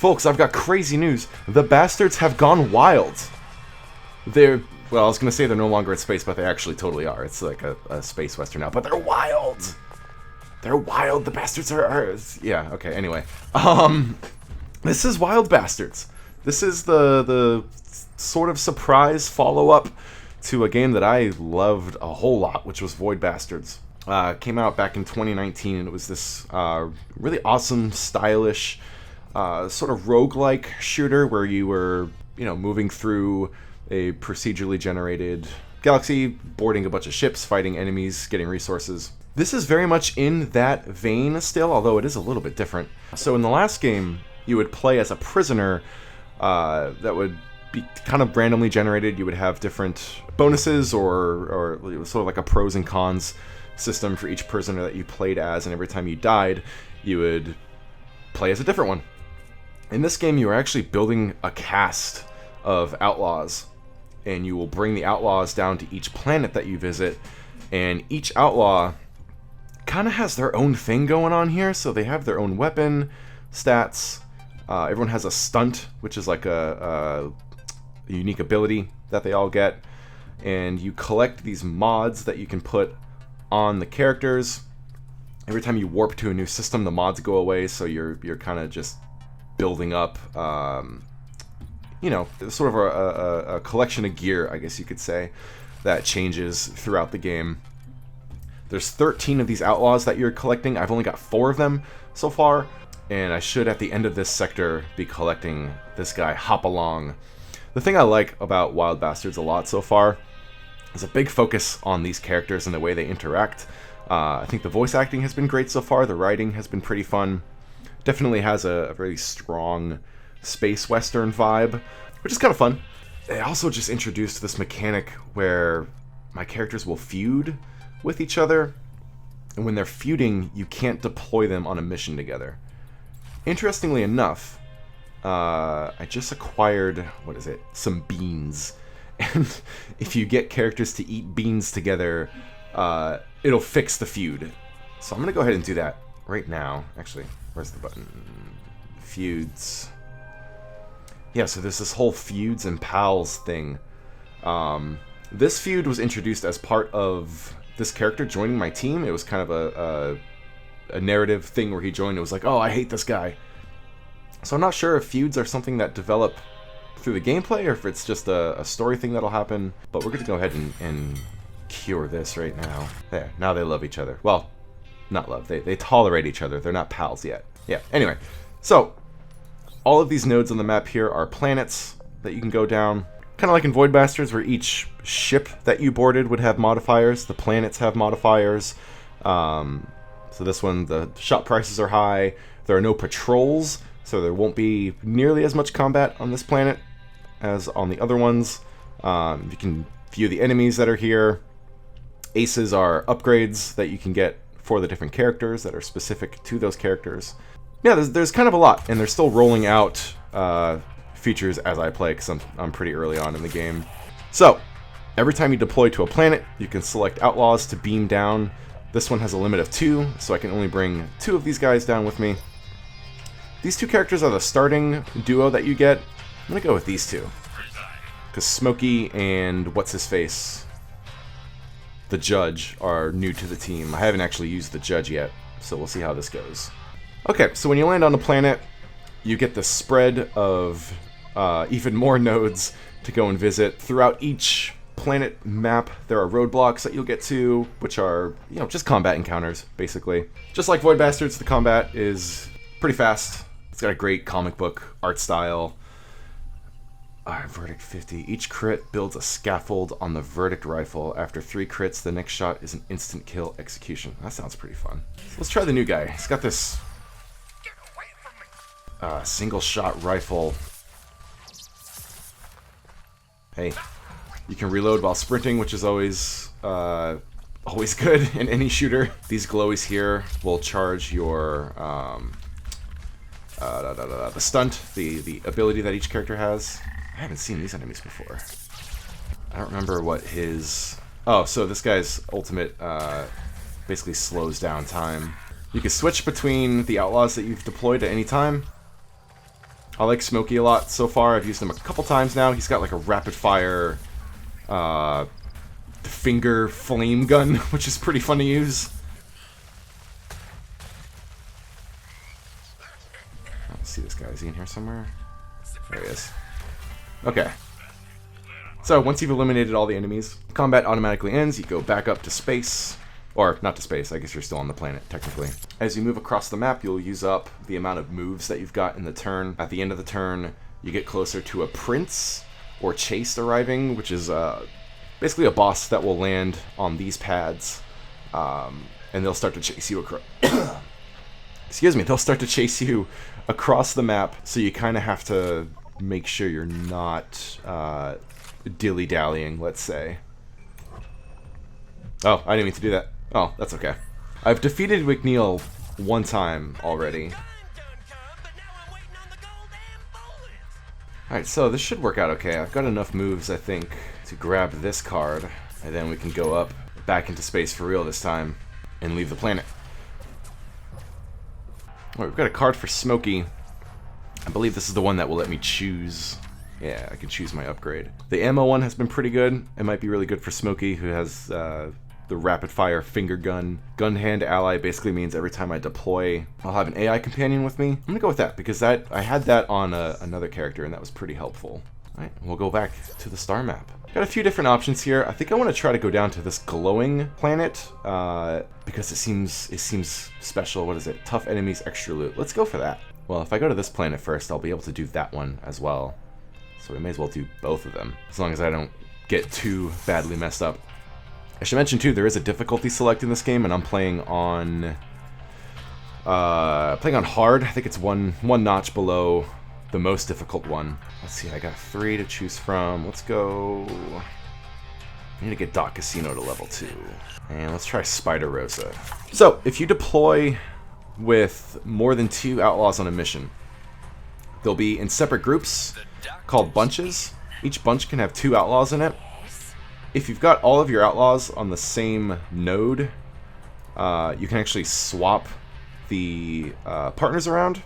Folks, I've got crazy news. The bastards have gone wild. They're, well, I was going to say they're no longer in space, but they actually totally are. It's like a space western now, but they're wild. They're wild. The bastards are yeah, okay, anyway. This is Wild Bastards. This is the sort of surprise follow-up to a game that I loved a whole lot, which was Void Bastards. Came out back in 2019, and it was this really awesome, stylish, sort of roguelike shooter where you were, moving through a procedurally generated galaxy, boarding a bunch of ships, fighting enemies, getting resources. This is very much in that vein still, although it is a little bit different. So in the last game, you would play as a prisoner that would be kind of randomly generated. You would have different bonuses or it was sort of like a pros and cons system for each prisoner that you played as, and every time you died, you would play as a different one. In this game, you are actually building a cast of outlaws, and you will bring the outlaws down to each planet that you visit, and each outlaw kind of has their own thing going on here. So they have their own weapon, stats. Everyone has a stunt, which is like a unique ability that they all get, and you collect these mods that you can put on the characters. Every time you warp to a new system, the mods go away, so you're kind of just building up, sort of a collection of gear, I guess you could say, that changes throughout the game. There's 13 of these outlaws that you're collecting. I've only got 4 of them so far, and I should, at the end of this sector, be collecting this guy, Hopalong. The thing I like about Wild Bastards a lot so far is a big focus on these characters and the way they interact. I think the voice acting has been great so far. The writing has been pretty fun. Definitely has a very strong space western vibe, which is kind of fun. They also just introduced this mechanic where my characters will feud with each other, and when they're feuding, you can't deploy them on a mission together. Interestingly enough, I just acquired, some beans. And if you get characters to eat beans together, it'll fix the feud. So I'm going to go ahead and do that right now. Actually, where's the button? Feuds. Yeah, so there's this whole feuds and pals thing. This feud was introduced as part of this character joining my team. It was kind of a narrative thing where he joined. It was like, oh, I hate this guy. So I'm not sure if feuds are something that develop through the gameplay or if it's just a story thing that'll happen. But we're going to go ahead and cure this right now. There, now they love each other. Well, not love. They tolerate each other. They're not pals yet. Yeah, anyway. So, all of these nodes on the map here are planets that you can go down. Kind of like in Void Bastards, where each ship that you boarded would have modifiers. The planets have modifiers. So this one, the shop prices are high. There are no patrols, so there won't be nearly as much combat on this planet as on the other ones. You can view the enemies that are here. Aces are upgrades that you can get for the different characters that are specific to those characters. Yeah, there's kind of a lot, and they're still rolling out features as I play, because I'm pretty early on in the game. So, every time you deploy to a planet, you can select outlaws to beam down. This one has a limit of 2, so I can only bring 2 of these guys down with me. These 2 characters are the starting duo that you get. I'm going to go with these 2, because Smokey and what's-his-face, the Judge, are new to the team. I haven't actually used the Judge yet, so we'll see how this goes. Okay, so when you land on a planet, you get the spread of even more nodes to go and visit. Throughout each planet map, there are roadblocks that you'll get to, which are, just combat encounters, basically. Just like Void Bastards, the combat is pretty fast. It's got a great comic book art style. Verdict 50. Each crit builds a scaffold on the Verdict rifle. After 3 crits, the next shot is an instant kill execution. That sounds pretty fun. So let's try the new guy. He's got this single shot rifle. Hey, you can reload while sprinting, which is always good in any shooter. These glowies here will charge your the stunt, the ability that each character has. I haven't seen these enemies before. I don't remember what his... Oh, so this guy's ultimate basically slows down time. You can switch between the outlaws that you've deployed at any time. I like Smokey a lot so far. I've used him a couple times now. He's got like a rapid fire finger flame gun, which is pretty fun to use. Let's see this guy. Is he in here somewhere? There he is. Okay. So, once you've eliminated all the enemies, combat automatically ends. You go back up to space. Or, not to space. I guess you're still on the planet, technically. As you move across the map, you'll use up the amount of moves that you've got in the turn. At the end of the turn, you get closer to a prince or chase arriving, which is basically a boss that will land on these pads. And they'll start to chase you across... Excuse me. They'll start to chase you across the map, so you kind of have to make sure you're not dilly-dallying, let's say. Oh, I didn't mean to do that. Oh, that's okay. I've defeated McNeil one time already. Alright, so this should work out okay. I've got enough moves, I think, to grab this card, and then we can go up back into space for real this time and leave the planet. Alright, we've got a card for Smokey. I believe this is the one that will let me choose. Yeah, I can choose my upgrade. The ammo one has been pretty good. It might be really good for Smokey, who has the rapid fire finger gun. Gun hand ally basically means every time I deploy, I'll have an AI companion with me. I'm gonna go with that because I had that on another character, and that was pretty helpful. All right, we'll go back to the star map. Got a few different options here. I think I want to try to go down to this glowing planet because it seems special. What is it? Tough enemies, extra loot. Let's go for that. Well, if I go to this planet first, I'll be able to do that one as well. So we may as well do both of them, as long as I don't get too badly messed up. I should mention too, there is a difficulty select in this game, and I'm playing on hard. I think it's one notch below the most difficult one. Let's see, I got 3 to choose from. Let's go. I need to get Dock Casino to level 2, and let's try Spider Rosa. So if you deploy with more than 2 outlaws on a mission, they'll be in separate groups called bunches. Each bunch can have 2 outlaws in it. If you've got all of your outlaws on the same node, you can actually swap the partners around.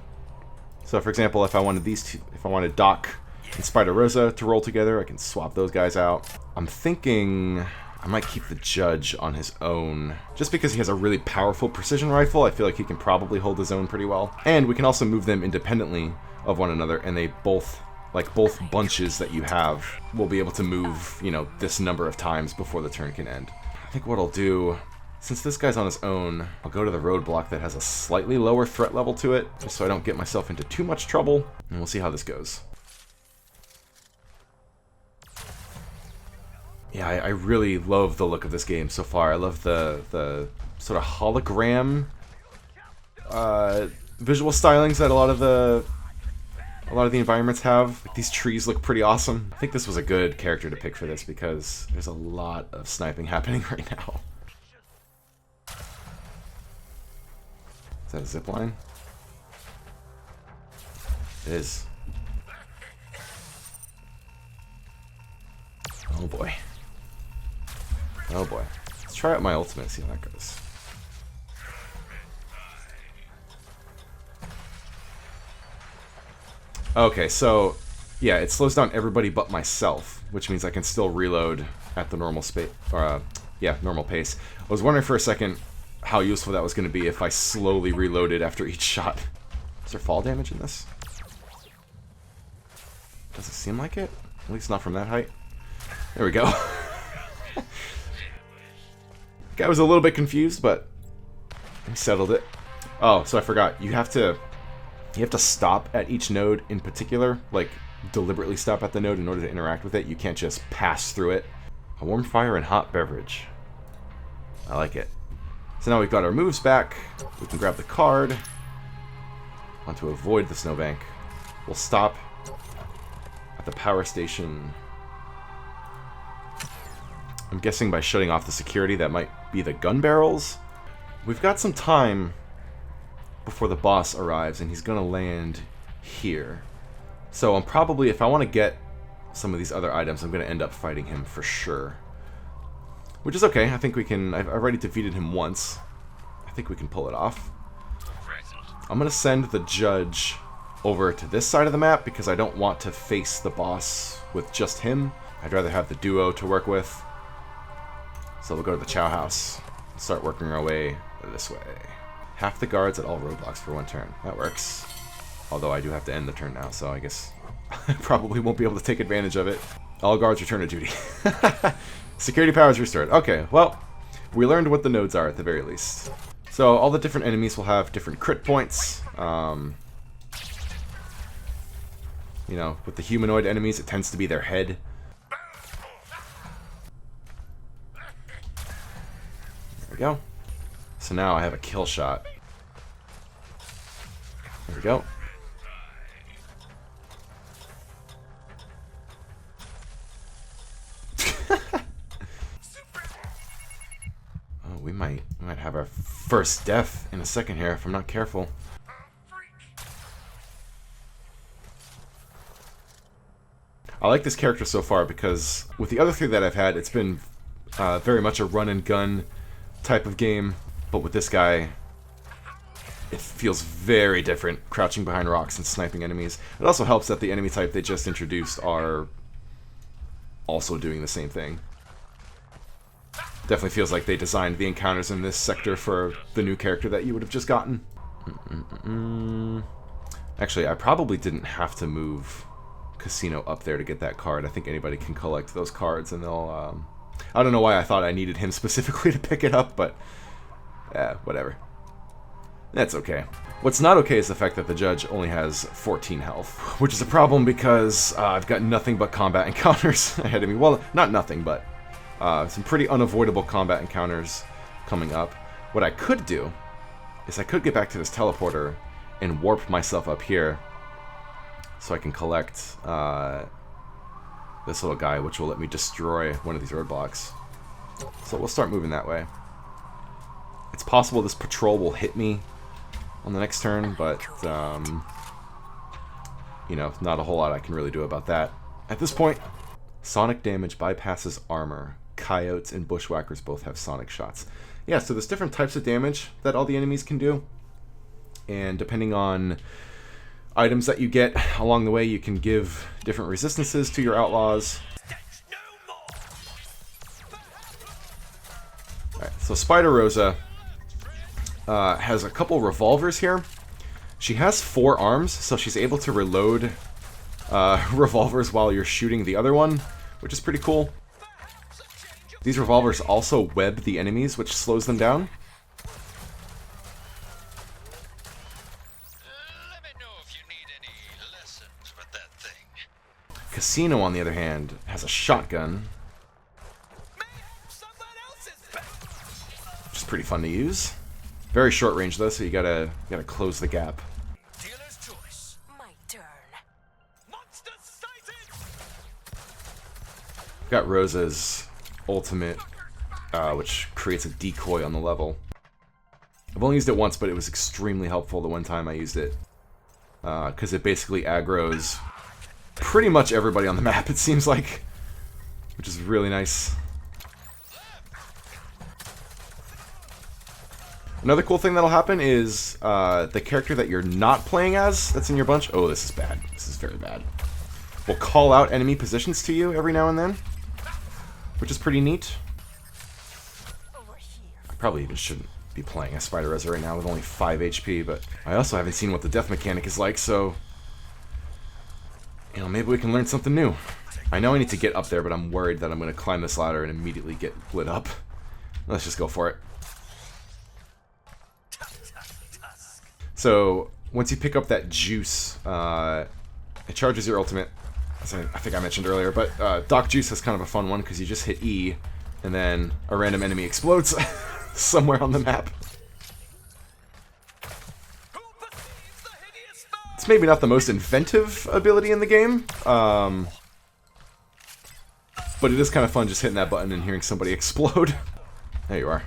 So, for example, if I wanted these two, if I wanted Doc and Spider Rosa to roll together, I can swap those guys out. I'm thinking I might keep the Judge on his own, just because he has a really powerful precision rifle. I feel like he can probably hold his own pretty well, and we can also move them independently of one another, and they both, like both bunches that you have, will be able to move, you know, this number of times before the turn can end. I think what I'll do, since this guy's on his own, I'll go to the roadblock that has a slightly lower threat level to it, just so I don't get myself into too much trouble, and we'll see how this goes. Yeah, I really love the look of this game so far. I love the sort of hologram visual stylings that a lot of the environments have. Like, these trees look pretty awesome. I think this was a good character to pick for this because there's a lot of sniping happening right now. Is that a zip line? It is. Oh boy. Oh boy. Let's try out my ultimate, see how that goes. Okay, so yeah, it slows down everybody but myself, which means I can still reload at the normal normal pace. I was wondering for a second how useful that was going to be if I slowly reloaded after each shot. Is there fall damage in this? Doesn't seem like it. At least not from that height. There we go. Guy was a little bit confused, but he settled it. Oh, so I forgot. You have to stop at each node in particular, like deliberately stop at the node in order to interact with it. You can't just pass through it. A warm fire and hot beverage. I like it. So now we've got our moves back. We can grab the card. Want to avoid the snowbank. We'll stop at the power station. I'm guessing by shutting off the security that might be the gun barrels. We've got some time before the boss arrives, and he's gonna land here. So I'm probably, if I want to get some of these other items, I'm gonna end up fighting him for sure. Which is okay. I think we can. I've already defeated him once. I think we can pull it off. I'm gonna send the Judge over to this side of the map because I don't want to face the boss with just him. I'd rather have the duo to work with. So we'll go to the Chow House and start working our way this way. Half the guards at all roadblocks for 1 turn. That works. Although I do have to end the turn now, so I guess I probably won't be able to take advantage of it. All guards return to duty. Security powers restored. Okay, well, we learned what the nodes are at the very least. So all the different enemies will have different crit points. You know, with the humanoid enemies, it tends to be their head. There we go. So now I have a kill shot. There we go. Oh, we might have our first death in a second here if I'm not careful. I like this character so far because with the other 3 that I've had, it's been very much a run and gun type of game, but with this guy, it feels very different, crouching behind rocks and sniping enemies. It also helps that the enemy type they just introduced are also doing the same thing. Definitely feels like they designed the encounters in this sector for the new character that you would have just gotten. Actually, I probably didn't have to move Casino up there to get that card. I think anybody can collect those cards, and they'll... I don't know why I thought I needed him specifically to pick it up, but... whatever. That's okay. What's not okay is the fact that the judge only has 14 health, which is a problem because I've got nothing but combat encounters ahead of me. Well, not nothing, but some pretty unavoidable combat encounters coming up. What I could do is I could get back to this teleporter and warp myself up here so I can collect this little guy, which will let me destroy one of these roadblocks. So we'll start moving that way. It's possible this patrol will hit me on the next turn, but, you know, not a whole lot I can really do about that. At this point, sonic damage bypasses armor. Coyotes and bushwhackers both have sonic shots. Yeah, so there's different types of damage that all the enemies can do, and depending on items that you get along the way, you can give different resistances to your outlaws. Alright, so Spider Rosa has a couple revolvers here. She has 4 arms, so she's able to reload revolvers while you're shooting the other one, which is pretty cool. These revolvers also web the enemies, which slows them down. Let me know if you need any lessons with that thing. Casino, on the other hand, has a shotgun, which is pretty fun to use. Very short range though, so you gotta close the gap. Dealer's choice. My turn. Monster sighted. We've got Rosa's ultimate, which creates a decoy on the level. I've only used it once, but it was extremely helpful the one time I used it. Because it basically aggroes pretty much everybody on the map, it seems like. Which is really nice. Another cool thing that'll happen is the character that you're not playing as, that's in your bunch... Oh, this is bad. This is very bad. Will call out enemy positions to you every now and then, which is pretty neat. I probably even shouldn't be playing as Spider Rosa right now with only 5 HP, but I also haven't seen what the death mechanic is like, so... You know, maybe we can learn something new. I know I need to get up there, but I'm worried that I'm going to climb this ladder and immediately get lit up. Let's just go for it. So, once you pick up that juice, it charges your ultimate, as I think I mentioned earlier, but Doc Juice has kind of a fun one because you just hit E, and then a random enemy explodes somewhere on the map. It's maybe not the most inventive ability in the game, but it is kind of fun just hitting that button and hearing somebody explode. There you are.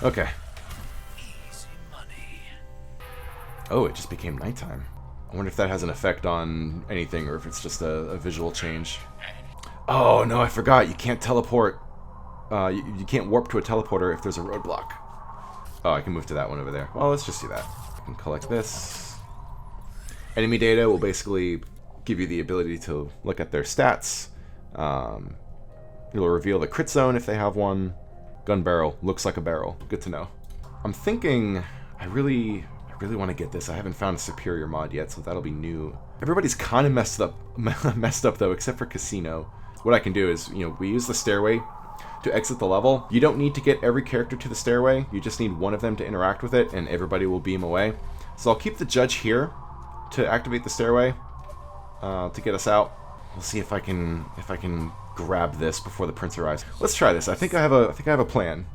Okay. Oh, it just became nighttime. I wonder if that has an effect on anything, or if it's just a visual change. Oh, no, I forgot. You can't teleport. You can't warp to a teleporter if there's a roadblock. Oh, I can move to that one over there. Well, let's just do that. I can collect this. Enemy data will basically give you the ability to look at their stats. It'll reveal the crit zone if they have one. Gun barrel looks like a barrel. Good to know. I'm thinking I really want to get this. I haven't found a superior mod yet, so that'll be new. Everybody's kind of messed up though, except for Casino. What I can do is, we use the stairway to exit the level. You don't need to get every character to the stairway. You just need one of them to interact with it, and everybody will beam away. So I'll keep the judge here to activate the stairway to get us out. We'll see if I can grab this before the prince arrives. Let's try this. I think I have a plan.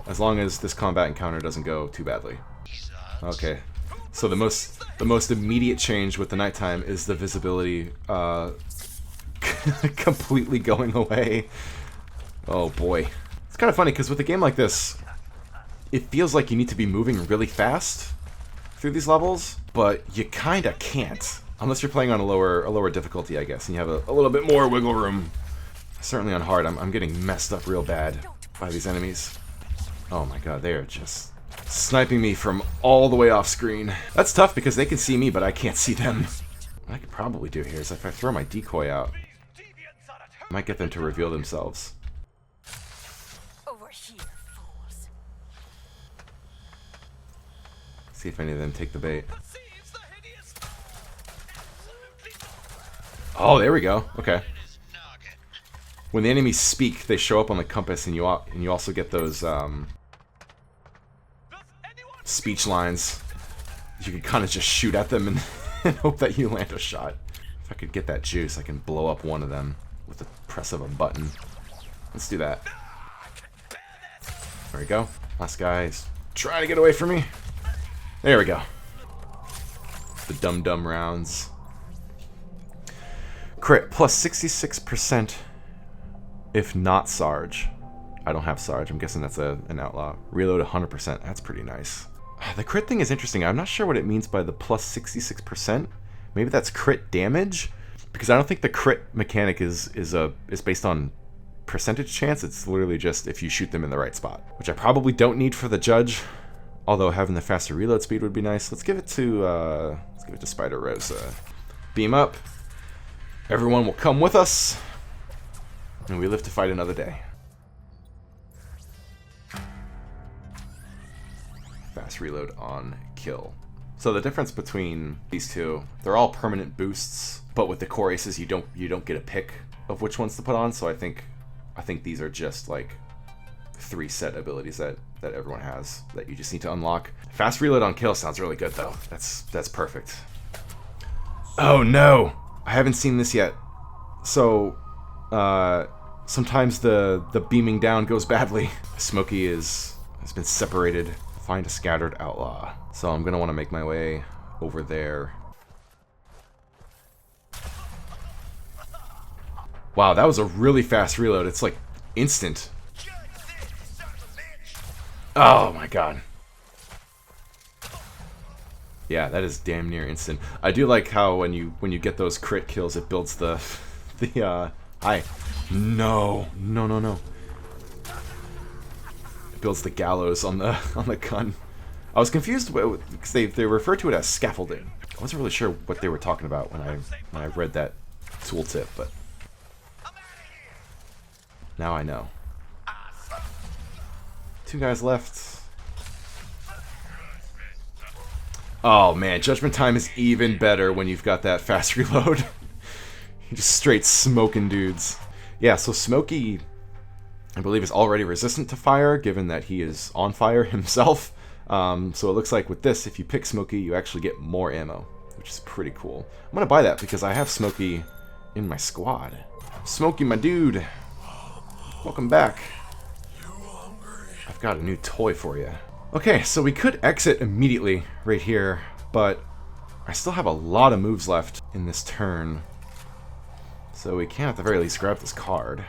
As long as this combat encounter doesn't go too badly. Okay. So the most immediate change with the nighttime is the visibility completely going away. Oh boy. It's kind of funny because with a game like this, it feels like you need to be moving really fast through these levels, but you kind of can't. Unless you're playing on a lower difficulty, I guess, and you have a little bit more wiggle room. Certainly on hard, I'm getting messed up real bad by these enemies. Oh my god, they are just sniping me from all the way off screen. That's tough because they can see me, but I can't see them. What I could probably do here is if I throw my decoy out, I might get them to reveal themselves. Over here, fools. See if any of them take the bait. Oh, there we go. Okay. When the enemies speak, they show up on the compass, and you also get those speech lines. You can kind of just shoot at them and hope that you land a shot. If I could get that juice, I can blow up one of them with the press of a button. Let's do that. There we go. Last guy is trying to get away from me. There we go. The dum-dum rounds. Crit plus 66% if not Sarge. I don't have Sarge. I'm guessing that's an outlaw. Reload 100%. That's pretty nice. The crit thing is interesting. I'm not sure what it means by the plus 66%. Maybe that's crit damage? Because I don't think the crit mechanic is based on percentage chance. It's literally just if you shoot them in the right spot. Which I probably don't need for the judge. Although having the faster reload speed would be nice. Let's give it to Spider Rosa. Beam up. Everyone will come with us, and we live to fight another day. Fast reload on kill. So the difference between these two, they're all permanent boosts, but with the core aces you don't get a pick of which ones to put on. So I think these are just like 3 set abilities that everyone has that you just need to unlock. Fast reload on kill sounds really good though. That's perfect. Oh no! I haven't seen this yet. So, sometimes the beaming down goes badly. Smokey has been separated. Find a scattered outlaw. So I'm gonna want to make my way over there. Wow, that was a really fast reload. It's like instant. Oh my god. Yeah, that is damn near instant. I do like how when you get those crit kills, it builds the hi. No. It builds the gallows on the gun. I was confused because they refer to it as scaffolding. I wasn't really sure what they were talking about when I read that tooltip, but now I know. 2 guys left. Oh man, Judgment Time is even better when you've got that fast reload. You're just straight smoking dudes. Yeah, so Smokey, I believe, is already resistant to fire, given that he is on fire himself. So it looks like with this, if you pick Smokey, you actually get more ammo, which is pretty cool. I'm gonna buy that because I have Smokey in my squad. Smokey, my dude. Welcome back. I've got a new toy for you. Okay, so we could exit immediately right here, but I still have a lot of moves left in this turn. So we can at the very least grab this card.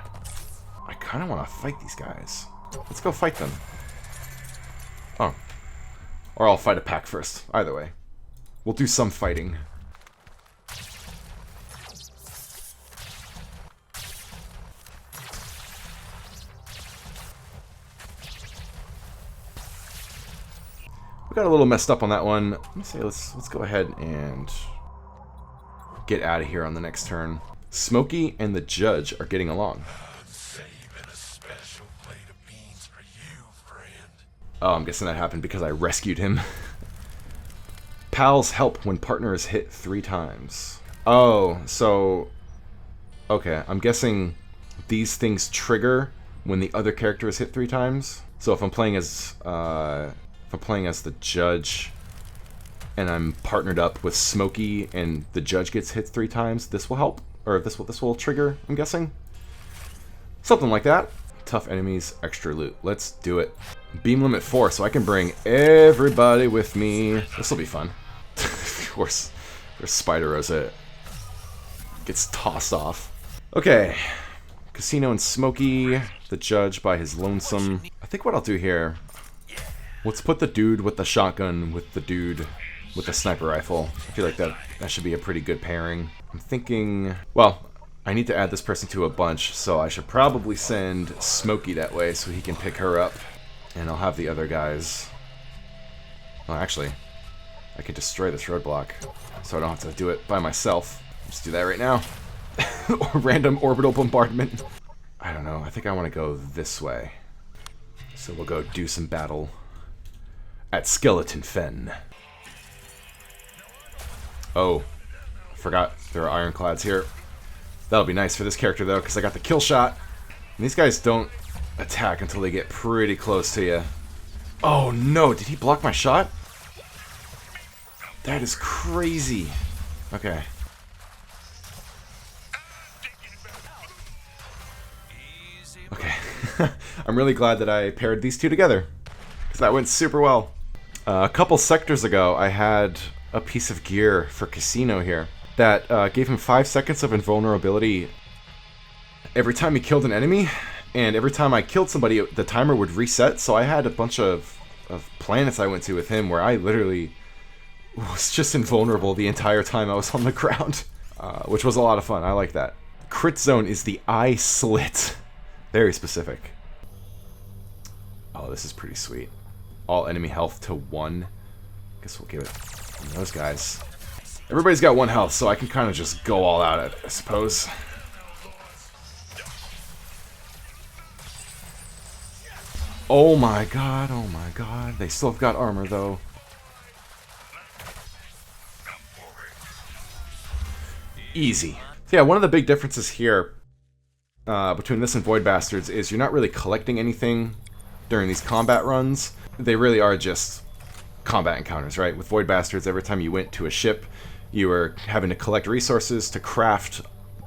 I kind of want to fight these guys. Let's go fight them. Oh. Or I'll fight a pack first. Either way. We'll do some fighting. We got a little messed up on that one. Let me say, let's go ahead and get out of here on the next turn. Smokey and the judge are getting along. Oh, I'm guessing that happened because I rescued him. Pals help when partner is hit 3 times. Oh, so... Okay, I'm guessing these things trigger when the other character is hit 3 times. So if I'm playing as the judge and I'm partnered up with Smokey and the judge gets hit 3 times, this will help? Or this will trigger, I'm guessing? Something like that. Tough enemies, extra loot. Let's do it. Beam limit 4, so I can bring everybody with me. This will be fun. Of course, there's Spider Rosa gets tossed off. Okay. Casino and Smokey, the judge by his lonesome. I think what I'll do here, let's put the dude with the shotgun with the dude with the sniper rifle. I feel like that should be a pretty good pairing. I'm thinking, well, I need to add this person to a bunch, so I should probably send Smokey that way so he can pick her up. And I'll have the other guys... Well, actually, I could destroy this roadblock, so I don't have to do it by myself. Just do that right now. Or random orbital bombardment. I don't know, I think I want to go this way. So we'll go do some battle at Skeleton Fen. Oh, forgot there are ironclads here. That'll be nice for this character though, because I got the kill shot. And these guys don't attack until they get pretty close to you. Oh no, did he block my shot? That is crazy. Okay. Okay. I'm really glad that I paired these two together, because that went super well. A couple sectors ago, I had a piece of gear for Casino here that gave him 5 seconds of invulnerability every time he killed an enemy, and every time I killed somebody, the timer would reset, so I had a bunch of planets I went to with him where I literally was just invulnerable the entire time I was on the ground, which was a lot of fun. I like that. Crit zone is the eye slit. Very specific. Oh, this is pretty sweet. All enemy health to 1. Guess we'll give it those guys. Everybody's got 1 health, so I can kind of just go all out, I suppose. Oh my god, oh my god. They still have got armor, though. Easy. So yeah, one of the big differences here between this and Void Bastards is you're not really collecting anything during these combat runs. They really are just combat encounters, right? With Void Bastards, every time you went to a ship, you were having to collect resources to craft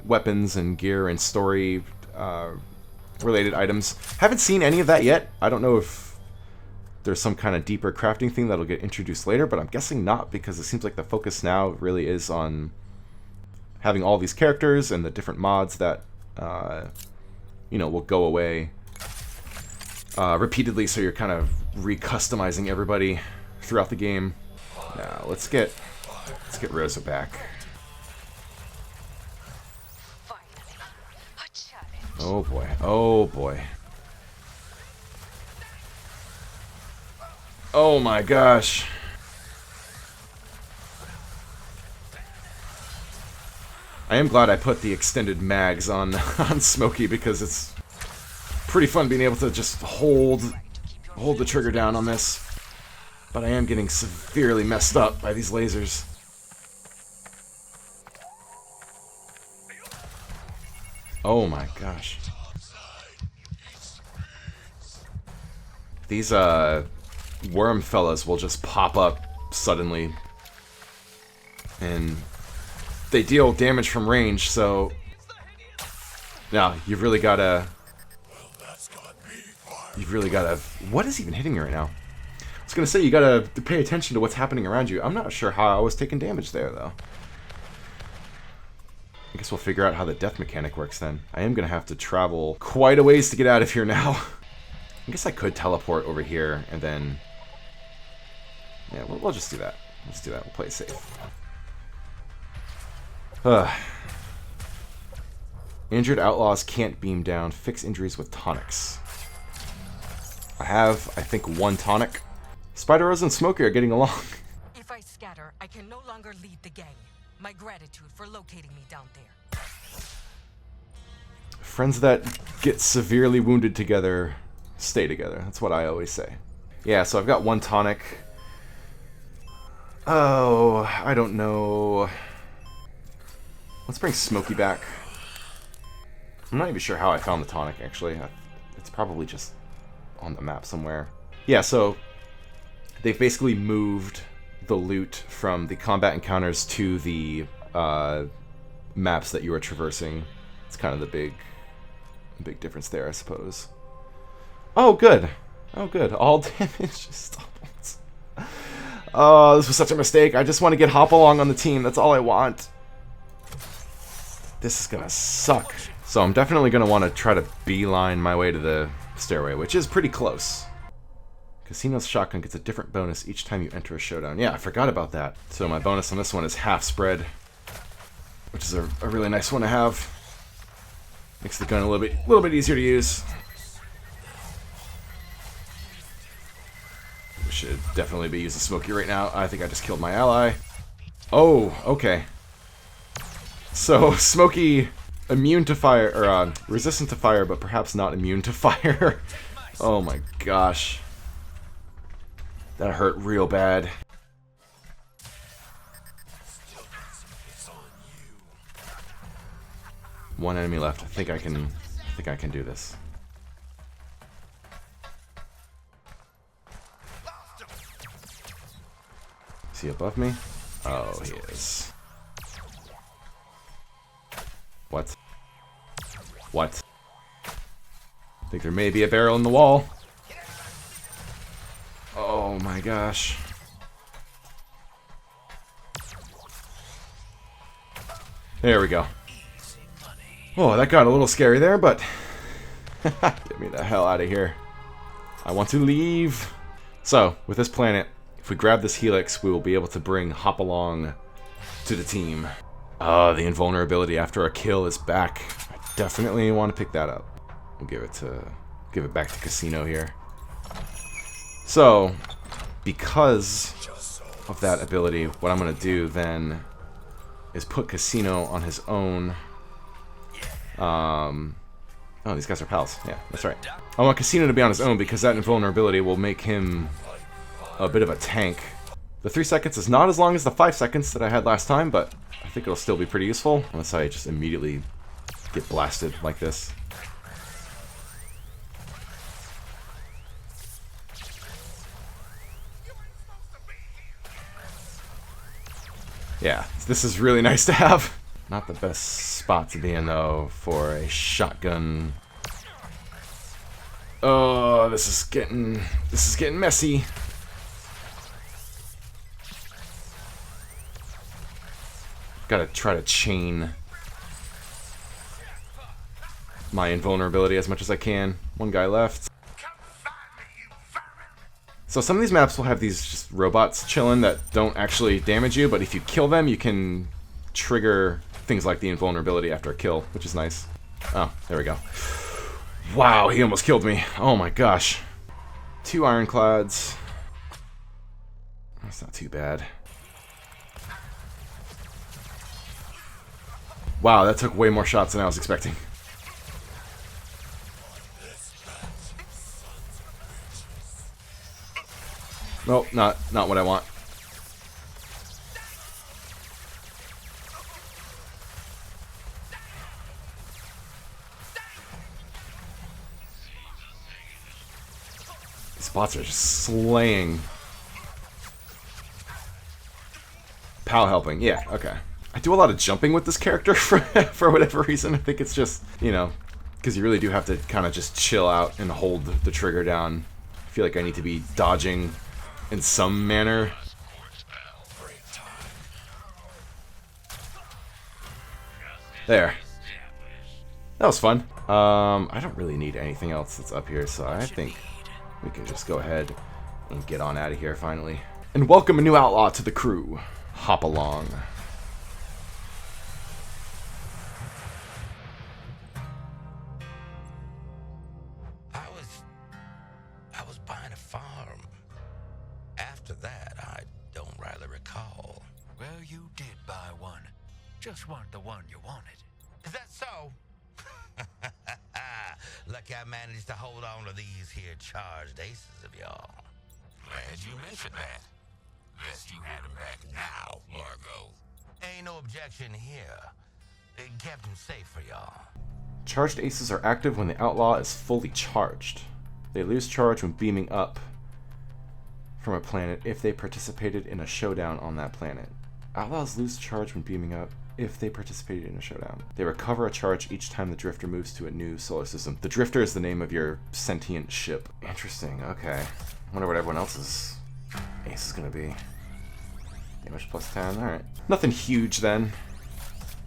weapons and gear and story related items. Haven't seen any of that yet. I don't know if there's some kind of deeper crafting thing that'll get introduced later, but I'm guessing not, because it seems like the focus now really is on having all these characters and the different mods that you know, will go away repeatedly, so you're kind of recustomizing everybody throughout the game. Now let's get Rosa back. Oh boy, oh boy. Oh my gosh. I am glad I put the extended mags on Smokey, because it's pretty fun being able to just hold the trigger down on this. But I am getting severely messed up by these lasers. Oh my gosh. These worm fellas will just pop up suddenly. And they deal damage from range, so now you've really gotta what is even hitting you right now? I was gonna say, you gotta pay attention to what's happening around you. I'm not sure how I was taking damage there, though. I guess we'll figure out how the death mechanic works then. I am gonna have to travel quite a ways to get out of here now. I guess I could teleport over here and then... Yeah, we'll just do that. Let's do that. We'll play it safe. Injured outlaws can't beam down. Fix injuries with tonics. I have, I think, 1 tonic. Spider Rose and Smokey are getting along. If I scatter, I can no longer lead the gang. My gratitude for locating me down there. Friends that get severely wounded together stay together. That's what I always say. Yeah, so I've got one tonic. Oh, I don't know. Let's bring Smokey back. I'm not even sure how I found the tonic, actually. It's probably just on the map somewhere. Yeah, so they've basically moved the loot from the combat encounters to the maps that you are traversing. It's kind of the big difference there, I suppose. Oh, good. Oh, good. All damage stops. Oh, this was such a mistake. I just want to get Hopalong on the team. That's all I want. This is gonna suck. So I'm definitely gonna want to try to beeline my way to the stairway, which is pretty close. Casino's shotgun gets a different bonus each time you enter a showdown. Yeah, I forgot about that. So my bonus on this one is half spread, which is a really nice one to have. Makes the gun a little bit easier to use. We should definitely be using Smokey right now. I think I just killed my ally. Oh, okay. So Smokey immune to fire, or resistant to fire, but perhaps not immune to fire. Oh my gosh. That hurt real bad. One enemy left. I think I can do this. Is he above me? Oh, he is. What? What? I think there may be a barrel in the wall. Oh my gosh. There we go. Oh, that got a little scary there, but get me the hell out of here. I want to leave. So, with this planet, if we grab this helix, we will be able to bring Hopalong to the team. The invulnerability after a kill is back. I definitely want to pick that up. We'll give it back to Casino here. So, because of that ability, what I'm going to do then is put Casino on his own. Oh, these guys are pals. Yeah, that's right. I want Casino to be on his own because that invulnerability will make him a bit of a tank. The 3 seconds is not as long as the 5 seconds that I had last time, but I think it'll still be pretty useful unless I just immediately get blasted like this. Yeah, this is really nice to have. Not the best spot to be in, though, for a shotgun. Oh, this is getting messy. Gotta try to chain my invulnerability as much as I can. One guy left. So some of these maps will have these just robots chilling that don't actually damage you, but if you kill them, you can trigger things like the invulnerability after a kill, which is nice. Oh, there we go. Wow, he almost killed me. Oh my gosh. 2 ironclads. That's not too bad. Wow, that took way more shots than I was expecting. Nope, not what I want. These bots are just slaying. Pal helping, yeah, okay. I do a lot of jumping with this character for whatever reason. I think it's just, you know, because you really do have to kind of just chill out and hold the trigger down. I feel like I need to be dodging in some manner. There. That was fun. I don't really need anything else that's up here, so I think we can just go ahead and get on out of here finally. And welcome a new outlaw to the crew. Hopalong. I was buying a farm. just weren't the one you wanted. Is that so? Lucky I managed to hold on to these here charged aces of y'all. Glad you mentioned that. Best you had him back now, Largo. Ain't no objection here. It kept him safe for y'all. Charged aces are active when the outlaw is fully charged. They lose charge when beaming up from a planet if they participated in a showdown on that planet. Outlaws lose charge when beaming up if they participated in a showdown. They recover a charge each time the drifter moves to a new solar system. The drifter is the name of your sentient ship. Interesting, okay. I wonder what everyone else's ace is gonna be. Damage plus 10, alright. Nothing huge then.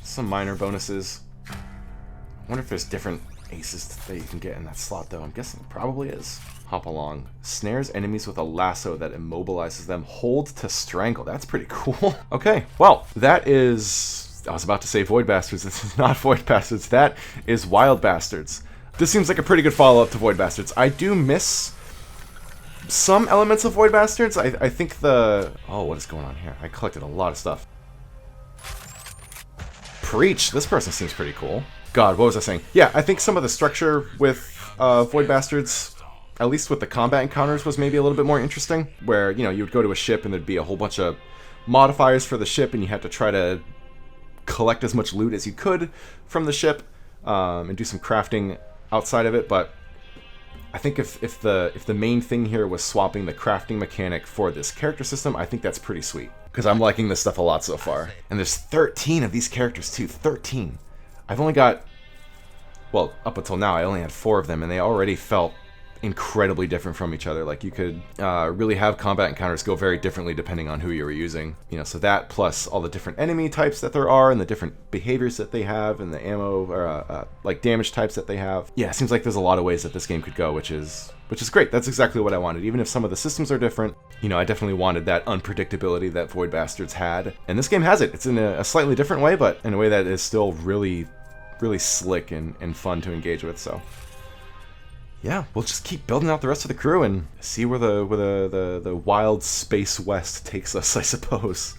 Some minor bonuses. I wonder if there's different aces that you can get in that slot though. I'm guessing it probably is. Hop along. Snares enemies with a lasso that immobilizes them. Hold to strangle. That's pretty cool. Okay, well, that is... I was about to say Void Bastards. This is not Void Bastards. That is Wild Bastards. This seems like a pretty good follow-up to Void Bastards. I do miss some elements of Void Bastards. I think the... Oh, what is going on here? I collected a lot of stuff. Preach! This person seems pretty cool. God, what was I saying? Yeah, I think some of the structure with Void Bastards, at least with the combat encounters, was maybe a little bit more interesting. Where, you know, you would go to a ship and there'd be a whole bunch of modifiers for the ship and you had to try to collect as much loot as you could from the ship and do some crafting outside of it. But I think if the main thing here was swapping the crafting mechanic for this character system, I think that's pretty sweet. Because I'm liking this stuff a lot so far. And there's 13 of these characters too. 13. I've only got... Well, up until now, I only had 4 of them, and they already felt incredibly different from each other. Like, you could really have combat encounters go very differently depending on who you were using. You know, so that plus all the different enemy types that there are, and the different behaviors that they have, and the ammo, or like damage types that they have. Yeah, it seems like there's a lot of ways that this game could go, which is great. That's exactly what I wanted. Even if some of the systems are different, you know, I definitely wanted that unpredictability that Void Bastards had. And this game has it. It's in a slightly different way, but in a way that is still really, really slick and fun to engage with, so... Yeah, we'll just keep building out the rest of the crew and see where the wild space west takes us, I suppose.